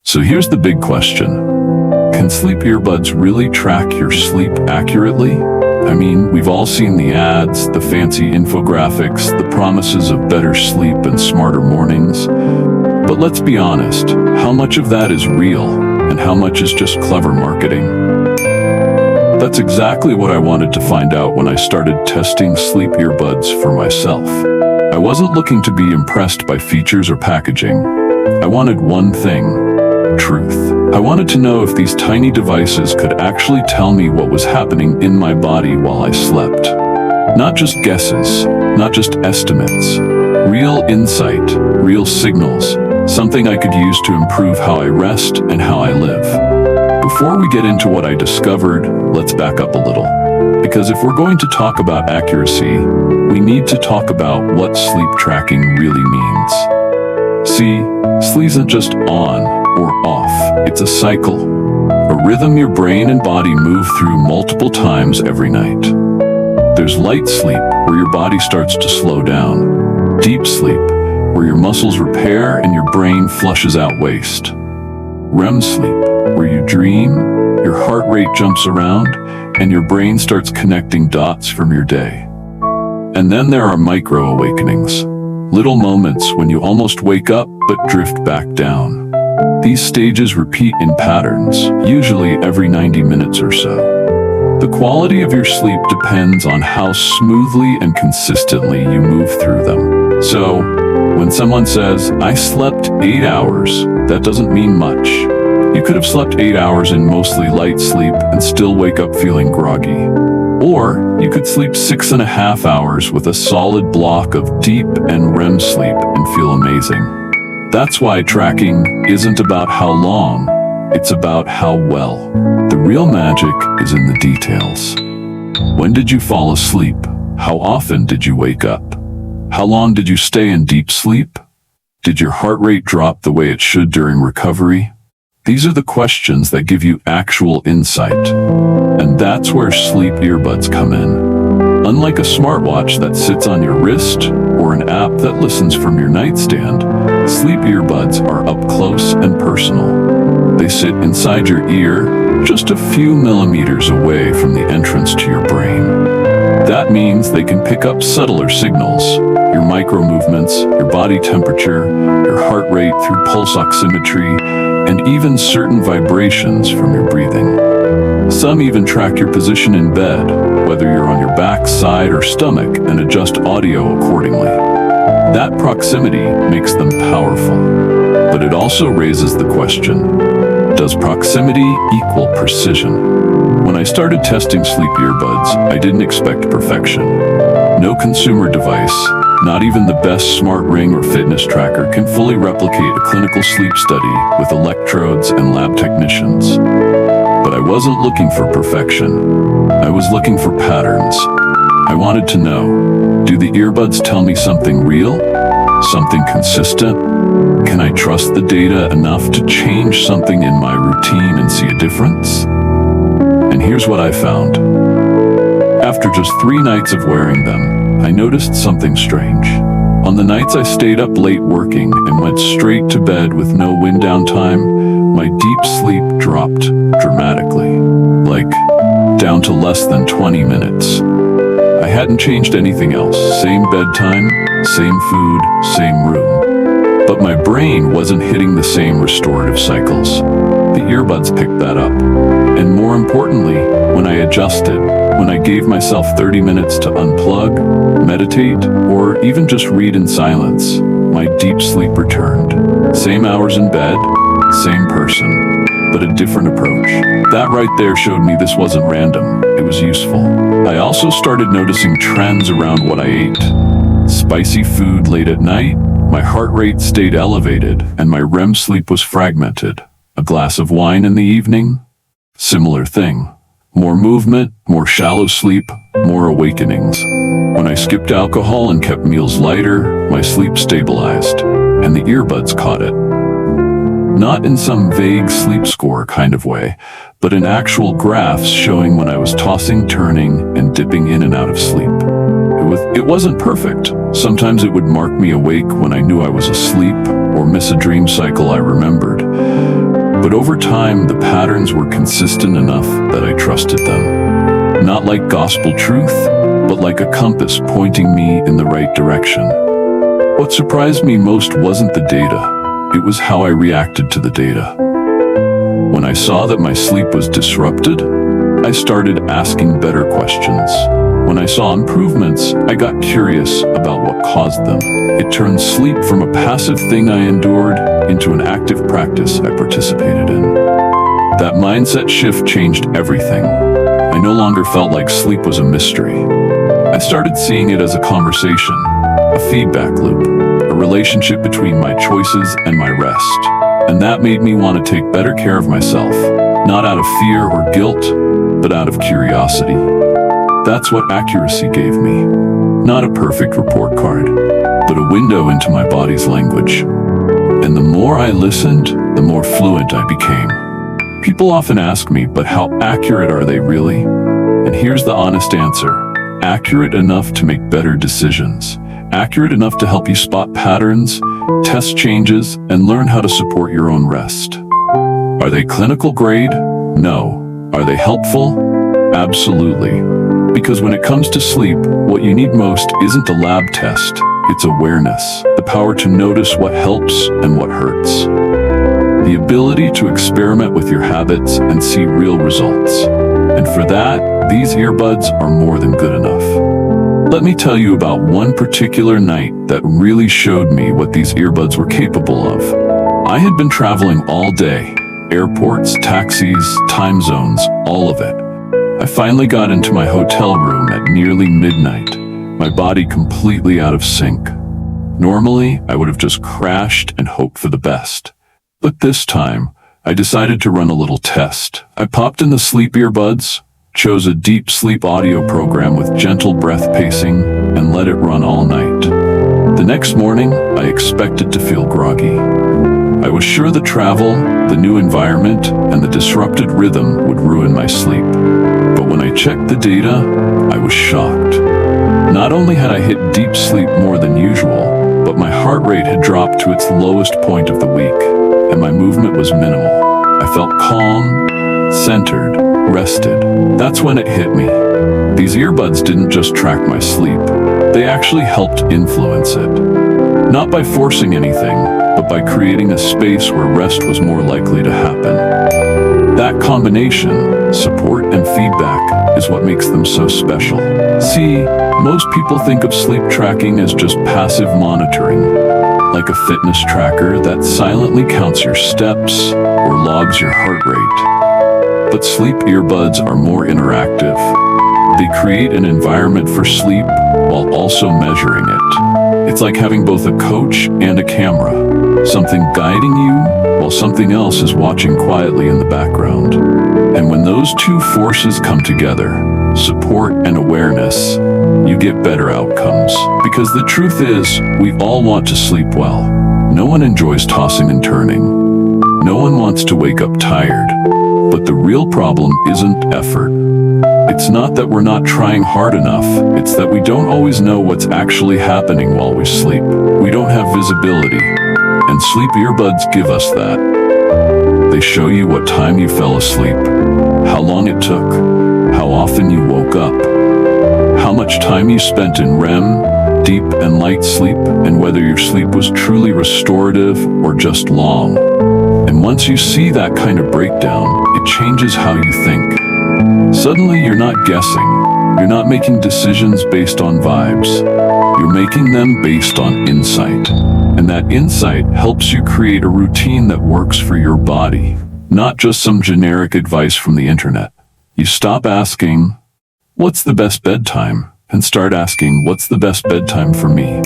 So here's the big question. Can sleep earbuds really track your sleep accurately? I mean, we've all seen the ads, the fancy infographics, the promises of better sleep and smarter mornings. But let's be honest, how much of that is real and how much is just clever marketing? That's exactly what I wanted to find out when I started testing sleep earbuds for myself. I wasn't looking to be impressed by features or packaging. I wanted one thing: truth. I wanted to know if these tiny devices could actually tell me what was happening in my body while I slept. Not just guesses, not just estimates. Real insight, real signals, something I could use to improve how I rest and how I live. Before we get into what I discovered, let's back up a little. Because if we're going to talk about accuracy, we need to talk about what sleep tracking really means. See, sleep isn't just on or off, it's a cycle, a rhythm your brain and body move through multiple times every night. There's light sleep, where your body starts to slow down. Deep sleep, where your muscles repair and your brain flushes out waste. REM sleep, where you dream, your heart rate jumps around, and your brain starts connecting dots from your day. And then there are micro awakenings, little moments when you almost wake up but drift back down. These stages repeat in patterns, usually every 90 minutes or so. The quality of your sleep depends on how smoothly and consistently you move through them. So, when someone says, "I slept 8 hours," that doesn't mean much. You could have slept 8 hours in mostly light sleep and still wake up feeling groggy. Or you could sleep 6.5 hours with a solid block of deep and REM sleep and feel amazing. That's why tracking isn't about how long, it's about how well. The real magic is in the details. When did you fall asleep? How often did you wake up? How long did you stay in deep sleep? Did your heart rate drop the way it should during recovery? These are the questions that give you actual insight. And that's where sleep earbuds come in. Unlike a smartwatch that sits on your wrist or an app that listens from your nightstand, sleep earbuds are up close and personal. They sit inside your ear, just a few millimeters away from the entrance to your brain. That means they can pick up subtler signals, your micro movements, your body temperature, your heart rate through pulse oximetry, and even certain vibrations from your breathing. Some even track your position in bed, whether you're on your back, side, or stomach, and adjust audio accordingly. That proximity makes them powerful. But it also raises the question, does proximity equal precision? When I started testing sleep earbuds, I didn't expect perfection. No consumer device, not even the best smart ring or fitness tracker, can fully replicate a clinical sleep study with electrodes and lab technicians. But I wasn't looking for perfection. I was looking for patterns. I wanted to know, do the earbuds tell me something real? Something consistent? Can I trust the data enough to change something in my routine and see a difference? And here's what I found. After just 3 nights of wearing them, I noticed something strange. On the nights I stayed up late working and went straight to bed with no wind down time, my deep sleep dropped dramatically, like down to less than 20 minutes. I hadn't changed anything else. Same bedtime, same food, same room. But my brain wasn't hitting the same restorative cycles. The earbuds picked that up. And more importantly, when I adjusted, when I gave myself 30 minutes to unplug, meditate, or even just read in silence, my deep sleep returned. Same hours in bed, same person, but a different approach. That right there showed me this wasn't random, it was useful. I also started noticing trends around what I ate. Spicy food late at night, my heart rate stayed elevated, and my REM sleep was fragmented. A glass of wine in the evening? Similar thing. More movement, more shallow sleep, more awakenings. When I skipped alcohol and kept meals lighter, my sleep stabilized, and the earbuds caught it. Not in some vague sleep score kind of way, but in actual graphs showing when I was tossing, turning, and dipping in and out of sleep. It wasn't perfect. Sometimes it would mark me awake when I knew I was asleep, or miss a dream cycle I remembered. But over time, the patterns were consistent enough that I trusted them. Not like gospel truth, but like a compass pointing me in the right direction. What surprised me most wasn't the data, it was how I reacted to the data. When I saw that my sleep was disrupted, I started asking better questions. When I saw improvements, I got curious about what caused them. It turned sleep from a passive thing I endured into an active practice I participated in. That mindset shift changed everything. I no longer felt like sleep was a mystery. I started seeing it as a conversation, a feedback loop, a relationship between my choices and my rest. And that made me want to take better care of myself, not out of fear or guilt, but out of curiosity. That's what accuracy gave me. Not a perfect report card, but a window into my body's language. And the more I listened, the more fluent I became. People often ask me, but how accurate are they really? And here's the honest answer. Accurate enough to make better decisions. Accurate enough to help you spot patterns, test changes, and learn how to support your own rest. Are they clinical grade? No. Are they helpful? Absolutely. Because when it comes to sleep, what you need most isn't a lab test. It's awareness, the power to notice what helps and what hurts. The ability to experiment with your habits and see real results. And for that, these earbuds are more than good enough. Let me tell you about one particular night that really showed me what these earbuds were capable of. I had been traveling all day. Airports, taxis, time zones, all of it. I finally got into my hotel room at nearly midnight, my body completely out of sync. Normally, I would have just crashed and hoped for the best. But this time, I decided to run a little test. I popped in the sleep earbuds, chose a deep sleep audio program with gentle breath pacing, and let it run all night. The next morning, I expected to feel groggy. I was sure the travel, the new environment, and the disrupted rhythm would ruin my sleep. But when I checked the data, I was shocked. Not only had I hit deep sleep more than usual, but my heart rate had dropped to its lowest point of the week, and my movement was minimal. I felt calm, centered, rested. That's when it hit me. These earbuds didn't just track my sleep, they actually helped influence it. Not by forcing anything, but by creating a space where rest was more likely to happen. That combination, support and feedback, is what makes them so special. See, most people think of sleep tracking as just passive monitoring, like a fitness tracker that silently counts your steps or logs your heart rate. But sleep earbuds are more interactive. They create an environment for sleep while also measuring it. It's like having both a coach and a camera, something guiding you while something else is watching quietly in the background. And when those two forces come together, support and awareness, you get better outcomes. Because the truth is, we all want to sleep well. No one enjoys tossing and turning. No one wants to wake up tired. But the real problem isn't effort. It's not that we're not trying hard enough, it's that we don't always know what's actually happening while we sleep. We don't have visibility, and sleep earbuds give us that. They show you what time you fell asleep, how long it took, how often you woke up, how much time you spent in REM, deep and light sleep, and whether your sleep was truly restorative or just long. And once you see that kind of breakdown, it changes how you think. Suddenly you're not guessing. You're not making decisions based on vibes. You're making them based on insight. And that insight helps you create a routine that works for your body, not just some generic advice from the internet. You stop asking, "What's the best bedtime?" and start asking, "What's the best bedtime for me?"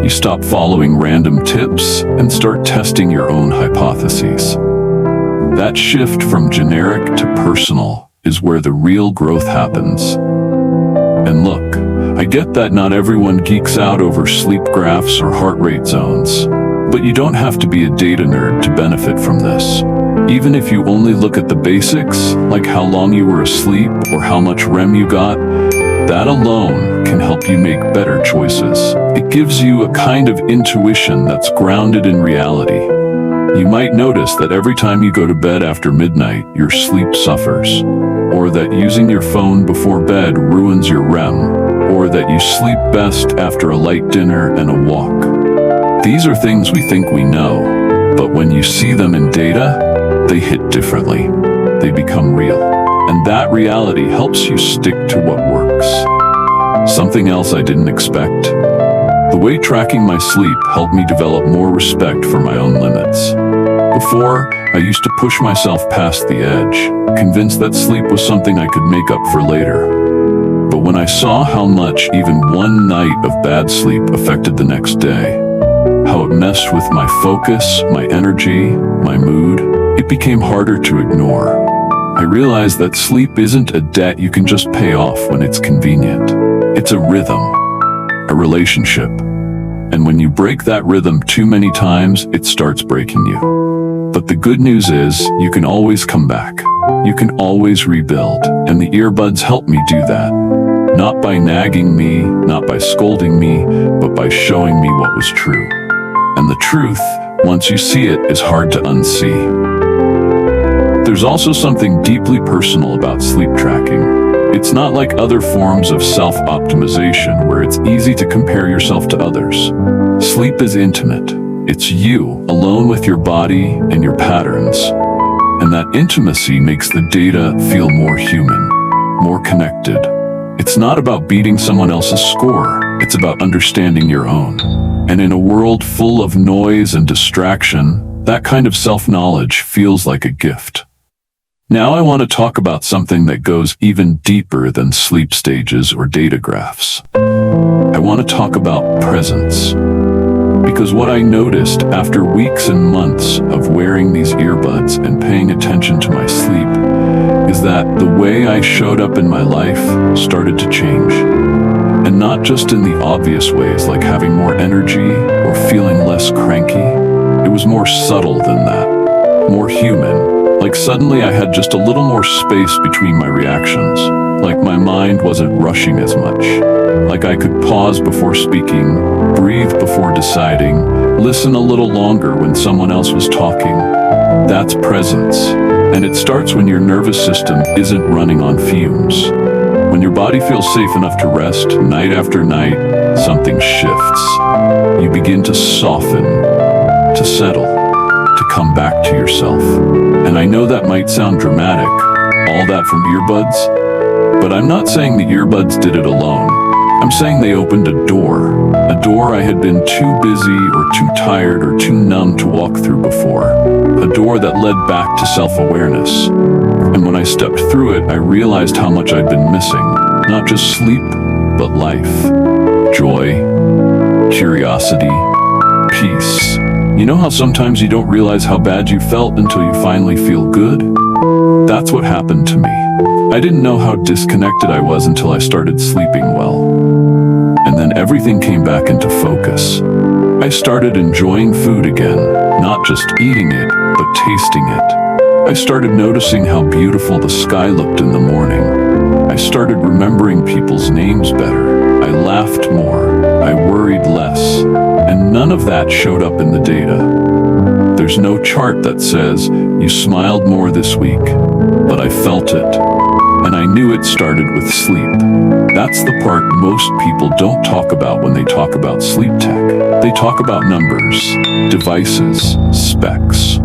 You stop following random tips and start testing your own hypotheses. That shift from generic to personal is where the real growth happens. And look, I get that not everyone geeks out over sleep graphs or heart rate zones, but you don't have to be a data nerd to benefit from this. Even if you only look at the basics, like how long you were asleep or how much REM you got, that alone can help you make better choices. It gives you a kind of intuition that's grounded in reality. You might notice that every time you go to bed after midnight, your sleep suffers, or that using your phone before bed ruins your REM, or that you sleep best after a light dinner and a walk. These are things we think we know, but when you see them in data, they hit differently. They become real, and that reality helps you stick to what works. Something else I didn't expect. The way tracking my sleep helped me develop more respect for my own limits. Before, I used to push myself past the edge, convinced that sleep was something I could make up for later. But when I saw how much even one night of bad sleep affected the next day, how it messed with my focus, my energy, my mood, it became harder to ignore. I realized that sleep isn't a debt you can just pay off when it's convenient. It's a rhythm, a relationship. And when you break that rhythm too many times, it starts breaking you. But the good news is, you can always come back. You can always rebuild, and the earbuds help me do that. Not by nagging me, not by scolding me, but by showing me what was true. And the truth, once you see it, is hard to unsee. There's also something deeply personal about sleep tracking. It's not like other forms of self-optimization where it's easy to compare yourself to others. Sleep is intimate. It's you, alone with your body and your patterns. And that intimacy makes the data feel more human, more connected. It's not about beating someone else's score. It's about understanding your own. And in a world full of noise and distraction, that kind of self-knowledge feels like a gift. Now I want to talk about something that goes even deeper than sleep stages or data graphs. I want to talk about presence. Because what I noticed after weeks and months of wearing these earbuds and paying attention to my sleep is that the way I showed up in my life started to change. And not just in the obvious ways like having more energy or feeling less cranky. It was more subtle than that, more human. Like suddenly I had just a little more space between my reactions. Like my mind wasn't rushing as much. Like I could pause before speaking, breathe before deciding, listen a little longer when someone else was talking. That's presence. And it starts when your nervous system isn't running on fumes. When your body feels safe enough to rest, night after night, something shifts. You begin to soften, to settle, to come back to yourself. And I know that might sound dramatic, all that from earbuds, but I'm not saying the earbuds did it alone. I'm saying they opened a door I had been too busy or too tired or too numb to walk through before. A door that led back to self-awareness. And when I stepped through it, I realized how much I'd been missing. Not just sleep, but life, joy, curiosity, peace. You know how sometimes you don't realize how bad you felt until you finally feel good? That's what happened to me. I didn't know how disconnected I was until I started sleeping well. And then everything came back into focus. I started enjoying food again, not just eating it, but tasting it. I started noticing how beautiful the sky looked in the morning. I started remembering people's names better. I laughed more. I worried less. And none of that showed up in the data. There's no chart that says, you smiled more this week, but I felt it. And I knew it started with sleep. That's the part most people don't talk about when they talk about sleep tech. They talk about numbers, devices, specs.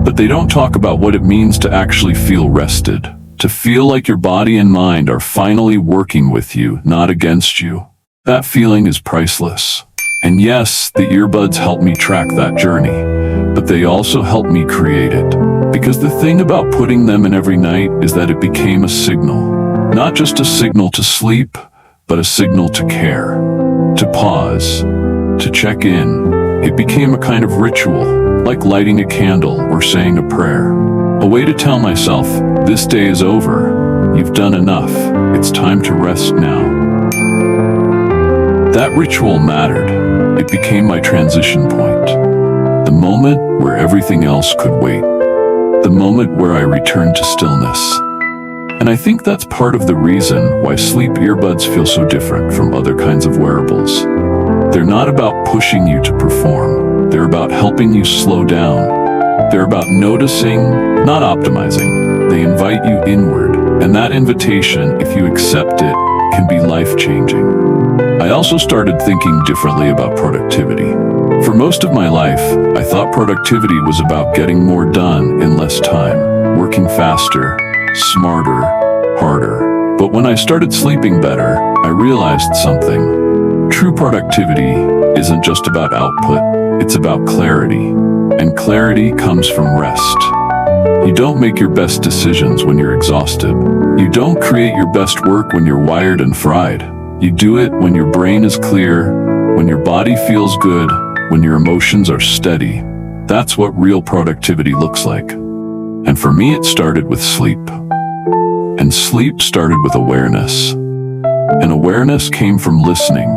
But they don't talk about what it means to actually feel rested. To feel like your body and mind are finally working with you, not against you. That feeling is priceless. And yes, the earbuds help me track that journey, but they also help me create it. Because the thing about putting them in every night is that it became a signal. Not just a signal to sleep, but a signal to care, to pause, to check in. It became a kind of ritual, like lighting a candle or saying a prayer. A way to tell myself, this day is over, you've done enough, it's time to rest now. That ritual mattered. It became my transition point. The moment where everything else could wait. The moment where I returned to stillness. And I think that's part of the reason why sleep earbuds feel so different from other kinds of wearables. They're not about pushing you to perform. They're about helping you slow down, They're about noticing, not optimizing. They invite you inward, and that invitation, if you accept it, can be life-changing. I also started thinking differently about productivity. For most of my life, I thought productivity was about getting more done in less time, working faster, smarter, harder. But when I started sleeping better, I realized something. True productivity isn't just about output, it's about clarity. And clarity comes from rest. You don't make your best decisions when you're exhausted. You don't create your best work when you're wired and fried. You do it when your brain is clear, when your body feels good, when your emotions are steady. That's what real productivity looks like. And for me, it started with sleep. And sleep started with awareness. And awareness came from listening.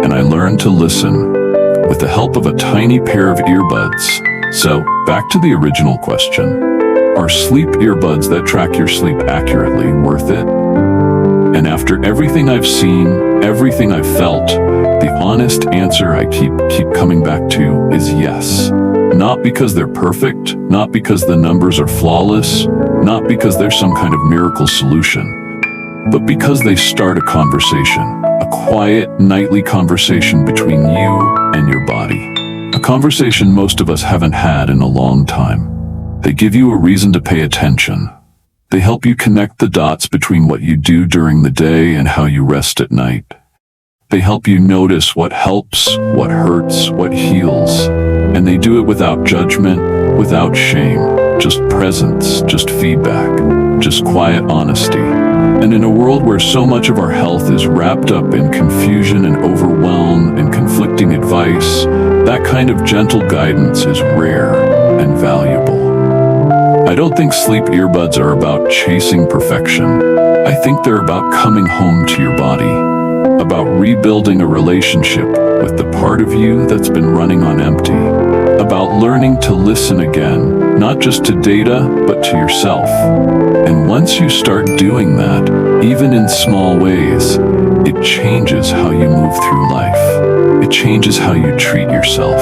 And I learned to listen with the help of a tiny pair of earbuds. So, back to the original question. Are sleep earbuds that track your sleep accurately worth it? And after everything I've seen, everything I've felt, the honest answer I keep coming back to is yes. Not because they're perfect, not because the numbers are flawless, not because there's some kind of miracle solution, but because they start a conversation, a quiet, nightly conversation between you and your body. A conversation most of us haven't had in a long time. They give you a reason to pay attention. They help you connect the dots between what you do during the day and how you rest at night. They help you notice what helps, what hurts, what heals. And they do it without judgment, without shame, just presence, just feedback, just quiet honesty. And in a world where so much of our health is wrapped up in confusion and overwhelm and conflicting advice, that kind of gentle guidance is rare and valuable. I don't think sleep earbuds are about chasing perfection. I think they're about coming home to your body, about rebuilding a relationship with the part of you that's been running on empty, about learning to listen again, not just to data, but to yourself. And once you start doing that, even in small ways, it changes how you move through life. It changes how you treat yourself.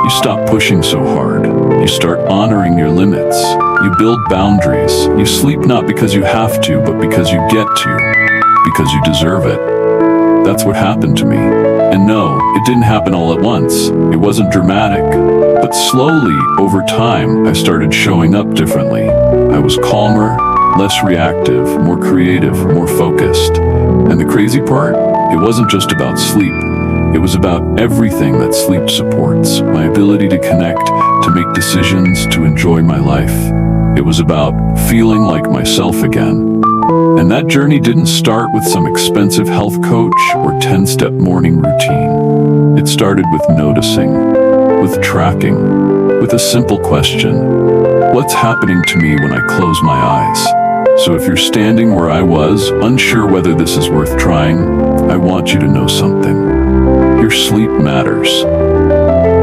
You stop pushing so hard. You start honoring your limits. You build boundaries. You sleep not because you have to, but because you get to, because you deserve it. That's what happened to me. And no, it didn't happen all at once. It wasn't dramatic. But slowly, over time, I started showing up differently. I was calmer, less reactive, more creative, more focused. And the crazy part? It wasn't just about sleep. It was about everything that sleep supports. My ability to connect, to make decisions, to enjoy my life. It was about feeling like myself again. And that journey didn't start with some expensive health coach or 10-step morning routine. It started with noticing, with tracking, with a simple question. What's happening to me when I close my eyes? So if you're standing where I was, unsure whether this is worth trying, I want you to know something. Your sleep matters.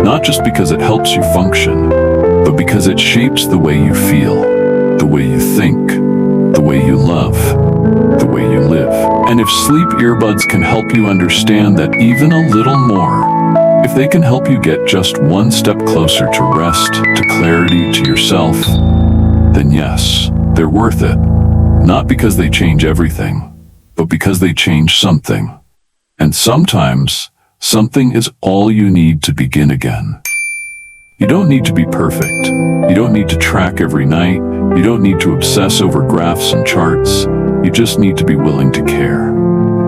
Not just because it helps you function, but because it shapes the way you feel, the way you think, the way you love, the way you live. And if sleep earbuds can help you understand that even a little more, if they can help you get just one step closer to rest, to clarity, to yourself, then yes, they're worth it. Not because they change everything, but because they change something. And sometimes, something is all you need to begin again. You don't need to be perfect. You don't need to track every night. You don't need to obsess over graphs and charts. You just need to be willing to care,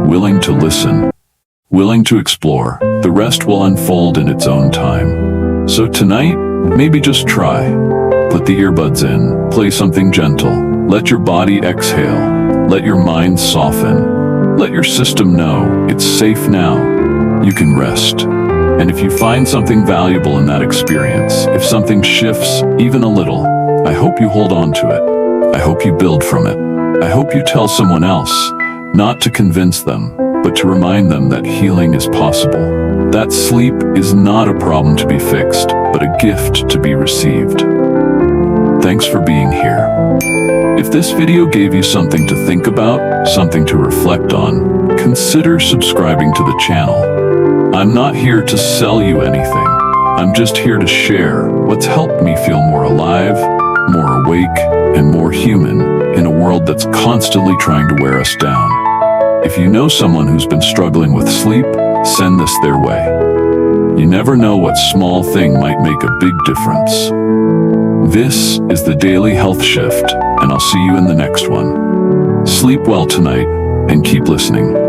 willing to listen, willing to explore. The rest will unfold in its own time. So tonight, maybe just try. Put the earbuds in, play something gentle. Let your body exhale. Let your mind soften. Let your system know it's safe now. You can rest. And if you find something valuable in that experience, if something shifts even a little, I hope you hold on to it. I hope you build from it. I hope you tell someone else, not to convince them, but to remind them that healing is possible. That sleep is not a problem to be fixed, but a gift to be received. Thanks for being here. If this video gave you something to think about, something to reflect on, consider subscribing to the channel. I'm not here to sell you anything. I'm just here to share what's helped me feel more alive, more awake, and more human in a world that's constantly trying to wear us down. If you know someone who's been struggling with sleep, send this their way. You never know what small thing might make a big difference. This is the Daily Health Shift, and I'll see you in the next one. Sleep well tonight, and keep listening.